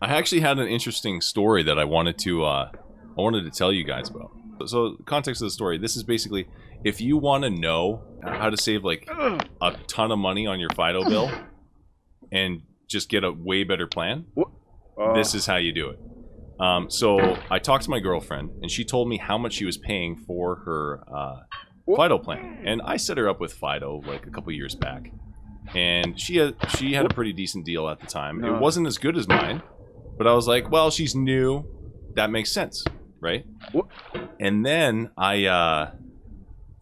I actually had an interesting story that I wanted to tell you guys about. So, context of the story. This is basically, if you want to know how to save like a ton of money on your Fido bill and just get a way better plan, this is how you do it. So I talked to my girlfriend, and she told me how much she was paying for her Fido plan, and I set her up with Fido like a couple years back, and she had a pretty decent deal at the time. It wasn't as good as mine, but I was like, well, she's new, that makes sense, right? And then I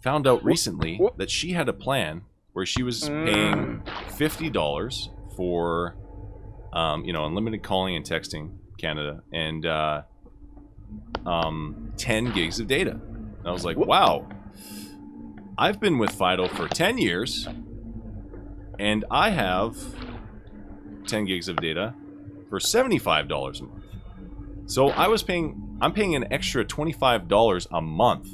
found out recently that she had a plan where she was paying $50 for unlimited calling and texting Canada and 10 gigs of data. And I was like, wow, I've been with Fido for 10 years and I have 10 gigs of data for $75 a month. So I'm paying an extra $25 a month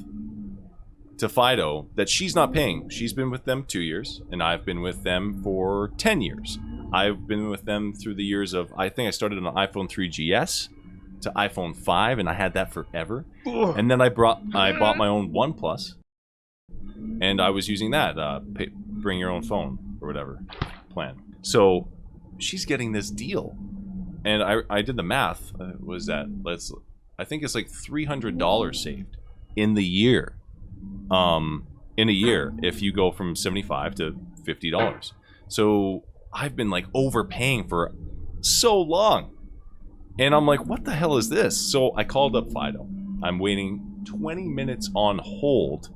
to Fido that she's not paying. She's been with them 2 years and I've been with them for 10 years. I've been with them through the years of, I think I started on an iPhone 3GS to iPhone 5, and I had that forever. And then I bought my own OnePlus, and I was using that bring your own phone or whatever plan. So she's getting this deal, and I did the math. I think it's like $300 saved in the year. In a year, if you go from $75 to $50. So I've been like overpaying for so long. And I'm like, what the hell is this? So I called up Fido. I'm waiting 20 minutes on hold.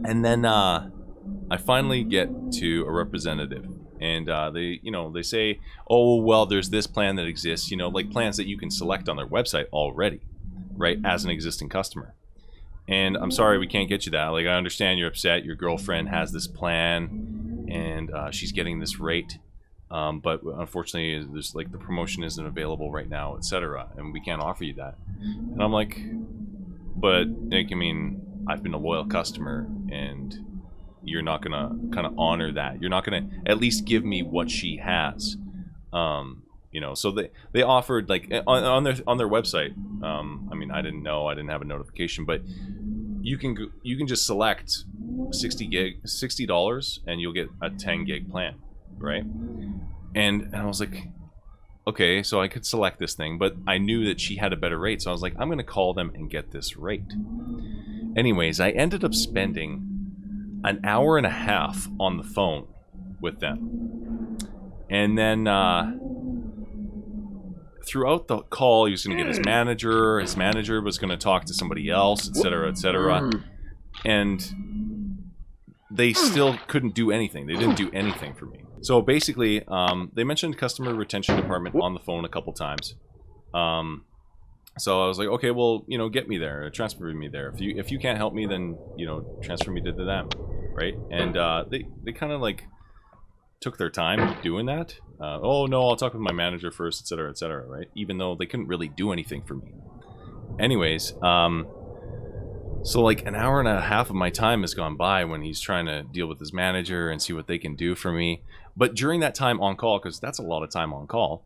And then I finally get to a representative. And they say, oh, well, there's this plan that exists, like plans that you can select on their website already, right, as an existing customer. And I'm sorry, we can't get you that. Like, I understand you're upset. Your girlfriend has this plan, and she's getting this rate. But unfortunately, there's like the promotion isn't available right now, etc. And we can't offer you that. And I'm like, but like, I mean, I've been a loyal customer, and you're not gonna kind of honor that. You're not gonna at least give me what she has. So they offered like on their website. I mean, I didn't know, I didn't have a notification, but you can just select $60 and you'll get a 10 gig plan, right? And I was like, okay, so I could select this thing, but I knew that she had a better rate, so I was like, I'm gonna call them and get this rate. Anyways, I ended up spending an hour and a half on the phone with them, and then throughout the call, he was going to get his manager. His manager was going to talk to somebody else, etc., etc. And they still couldn't do anything. They didn't do anything for me. So basically, they mentioned customer retention department on the phone a couple times. So I was like, okay, well, get me there, transfer me there. If you can't help me, then transfer me to them, right? And they kind of like took their time doing that. Oh no, I'll talk with my manager first, etc., right? Even though they couldn't really do anything for me. Anyways, so like an hour and a half of my time has gone by when he's trying to deal with his manager and see what they can do for me. But during that time on call, because that's a lot of time on call,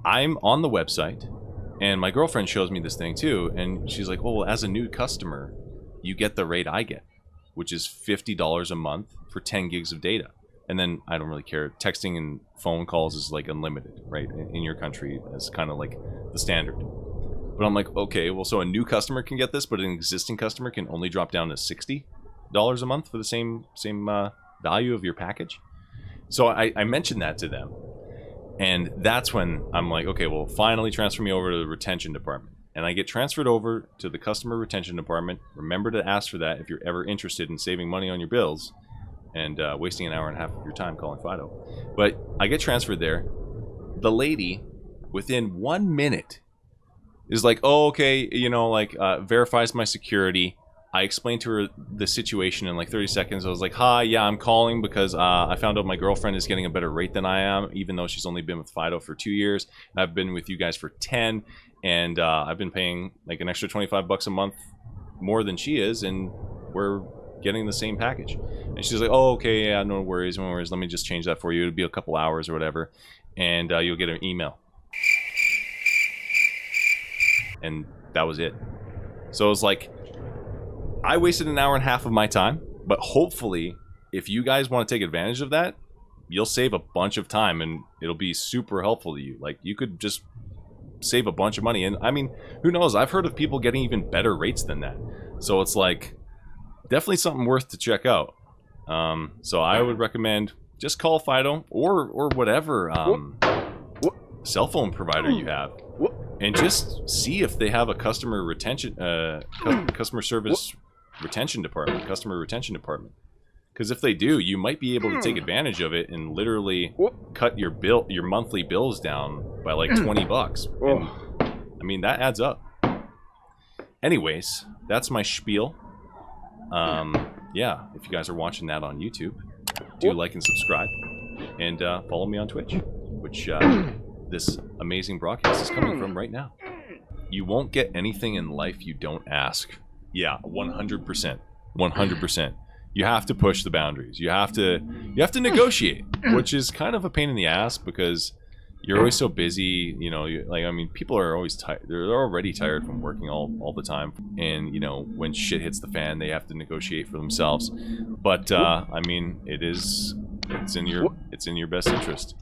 I'm on the website, and my girlfriend shows me this thing too, and she's like, oh, well, as a new customer, you get the rate I get, which is $50 a month for 10 gigs of data. And then I don't really care. Texting and phone calls is like unlimited, right? In your country, that's kind of like the standard. But I'm like, okay, well, so a new customer can get this, but an existing customer can only drop down to $60 a month for the same value of your package. So I mentioned that to them, and that's when I'm like, okay, well, finally transfer me over to the retention department. And I get transferred over to the customer retention department. Remember to ask for that if you're ever interested in saving money on your bills and wasting an hour and a half of your time calling Fido. But I get transferred there. The lady, within 1 minute, is like, oh, okay, verifies my security. I explained to her the situation in like 30 seconds. I was like, hi, yeah, I'm calling because I found out my girlfriend is getting a better rate than I am, even though she's only been with Fido for 2 years. I've been with you guys for 10, and I've been paying like an extra $25 a month more than she is, and we're getting the same package. And she's like, oh, okay, yeah, no worries, let me just change that for you. It'll be a couple hours or whatever, and you'll get an email. and that was it. So it was like, I wasted an hour and a half of my time, but hopefully, if you guys want to take advantage of that, you'll save a bunch of time, and it'll be super helpful to you. Like, you could just save a bunch of money, and I mean, who knows? I've heard of people getting even better rates than that. So it's like, definitely something worth to check out. So I would recommend just call Fido or whatever cell phone provider you have, and just see if they have a customer retention, customer service retention department, customer retention department. Because if they do, you might be able to take advantage of it and literally cut your monthly bills down by like $20. And, I mean, that adds up. Anyways, that's my spiel. Yeah, if you guys are watching that on YouTube, do like and subscribe, and follow me on Twitch, which this amazing broadcast is coming from right now. You won't get anything in life you don't ask. Yeah, 100%. 100%. You have to push the boundaries. You have to negotiate, which is kind of a pain in the ass because you're always so busy. You know, like, I mean, people are always tired. They're already tired from working all the time, and you know, when shit hits the fan, they have to negotiate for themselves. But I mean, it's in your best interest.